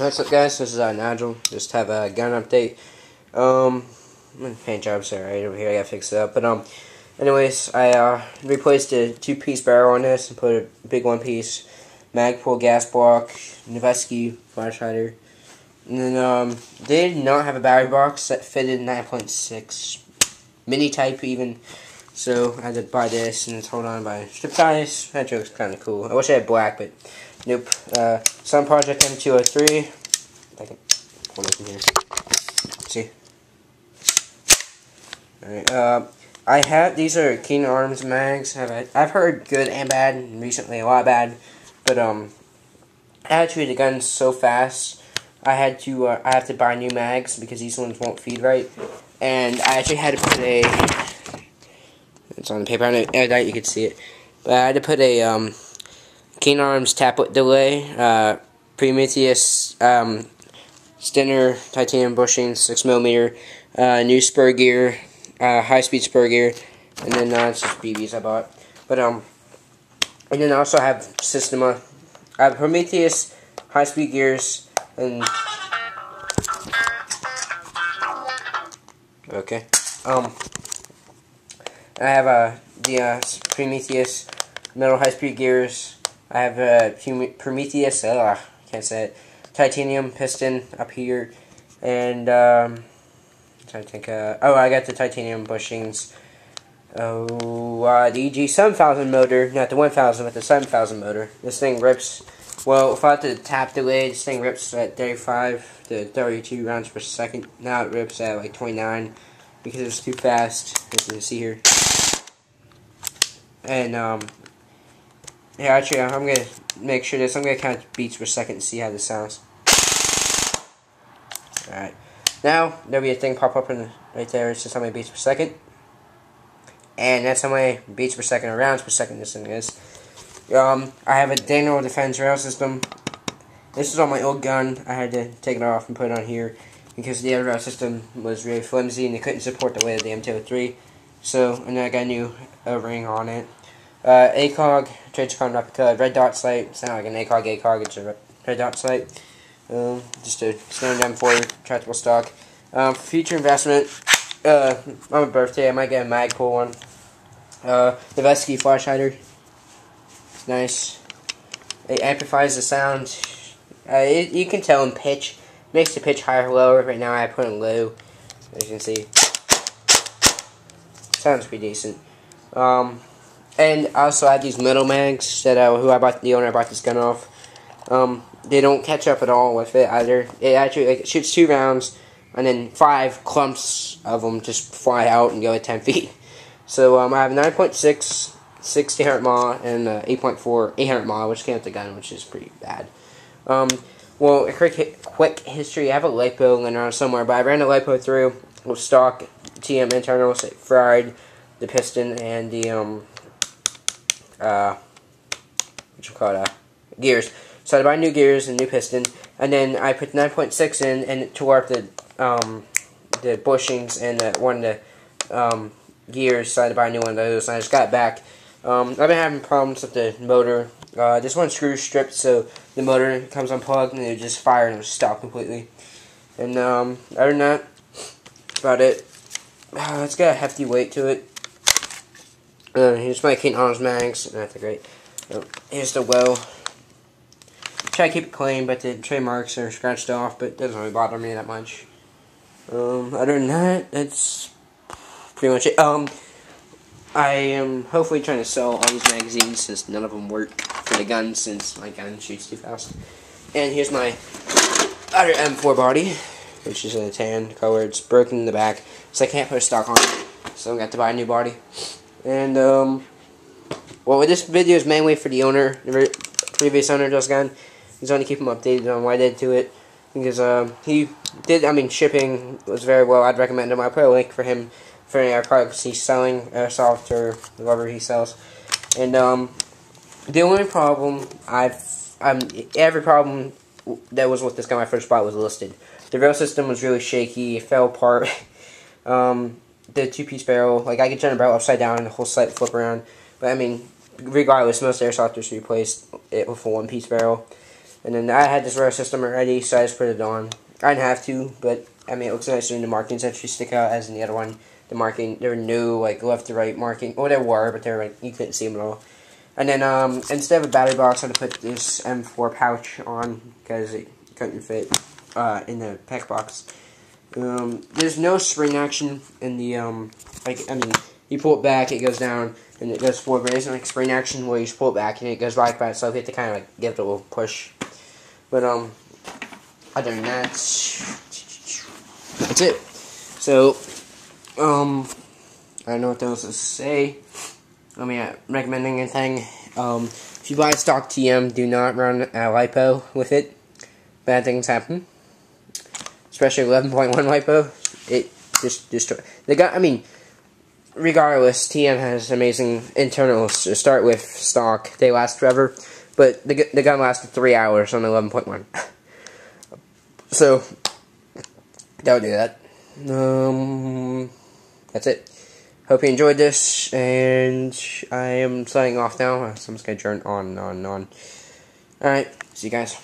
What's up, guys? This is Nigel. Just have a gun update. Paint job's right over here. I gotta fix it up. But anyways, I replaced a 2-piece barrel on this and put a big 1-piece Magpul gas block, Noveski flashlighter, and then they did not have a battery box that fitted 9.6 mini type even. So I had to buy this and it's held on by strip ties. That joke's kind of cool. I wish I had black, but nope. Sun Project M203. I can pull it from here. See. Alright. I have these are Keen Arms mags. I've heard good and bad, and recently a lot bad. But I had to treat the gun so fast. I have to buy new mags because these ones won't feed right. And I actually had to put a. It's on the paper. I doubt you could see it, but I had to put a Keen Arms taplet delay, Prometheus Stinner titanium bushing 6mm, new spur gear, high-speed spur gear, and then it's just BBs I bought. But and then I also have Systema. I have Prometheus high-speed gears and okay. I have the Prometheus metal high-speed gears. I have Prometheus, can't say it, titanium piston up here, and I'm trying to think. I got the titanium bushings. The EG 7000 motor, not the 1000, but the 7000 motor. This thing rips. Well, without the tap delay, this thing rips at 35 to 32 rounds per second. Now it rips at like 29 because it's too fast, as you can see here. And yeah, actually, I'm gonna make sure this. I'm gonna count beats per second and see how this sounds. Alright, now there'll be a thing pop up right there. It's just how many beats per second, and that's how many beats per second or rounds per second this thing is. I have a Daniel Defense rail system. This is on my old gun. I had to take it off and put it on here because the other rail system was really flimsy and they couldn't support the weight of the M203. So, and then I got a new ring on it. ACOG, Tradecon replica, red dot sight. It's not like an ACOG, it's a red dot sight. Just a standard M4 retractable stock. For future investment, on my birthday, I might get a Magpul one. Noveski flashlighter. It's nice. It amplifies the sound. You can tell in pitch. Makes the pitch higher or lower. Right now I put it low, as you can see. Sounds pretty decent. And I also have these metal mags that the owner I bought this gun off. They don't catch up at all with it either. It actually it shoots 2 rounds, and then 5 clumps of them just fly out and go at 10 feet. So I have 9.6 1600 mAh and 8.4 800 mAh, which came with the gun, which is pretty bad. Well, a quick history. I have a LiPo laying around somewhere, but I ran the LiPo through with stock TM internals. It fried the piston and the gears. So I buy new gears and new piston, and then I put 9.6 in and tore up the bushings and one of the gears. So I had to buy a new one of those, and I just got it back. I've been having problems with the motor. This one screw stripped, so the motor comes unplugged and it just fire and it stop completely. And other than that, that's about it. It's got a hefty weight to it. Here's my Keen Arms mags. Not that great. Here's the well. Try to keep it clean, but the trademarks are scratched off, but it doesn't really bother me that much. Other than that, that's pretty much it. I am hopefully trying to sell all these magazines since none of them work for the gun since my gun shoots too fast. And here's my other M4 body, which is a tan color. It's broken in the back, so I can't put a stock on it. So I'm going to have to buy a new body. And, well, this video is mainly for the owner, the previous owner of this gun. He's only keep him updated on what I did to it. Because, he did, shipping was very well. I'd recommend him. I'll put a link for him for any products he's selling, airsoft or whatever he sells. And, the only problem every problem that was with this gun I first bought was listed. The rail system was really shaky, it fell apart. The 2-piece barrel, like I could turn the barrel upside down and the whole sight would flip around. But regardless, most airsofters replaced it with a 1-piece barrel. And then I had this row system already, so I just put it on. I didn't have to, but I mean, it looks nicer and the markings actually stick out as in the other one. The marking, there were no like left to right marking. Well, there were, but they were like, you couldn't see them at all. And then instead of a battery box, I had to put this M4 pouch on because it couldn't fit in the pack box. There's no spring action in the you pull it back, it goes down, and it goes forward. But there isn't like spring action where you just pull it back and it goes back by itself. You have to kind of like give it a little push. But other than that, that's it. So I don't know what else to say. I mean, recommending anything. If you buy stock TM, do not run a LiPo with it. Bad things happen. Especially 11.1 LiPo. It just destroys. Regardless, TM has amazing internals to start with stock. They last forever. But the gun lasted 3 hours on 11.1. So, don't do that. That's it. Hope you enjoyed this, and I am signing off now. So I'm just going to turn on and on and on. Alright, see you guys.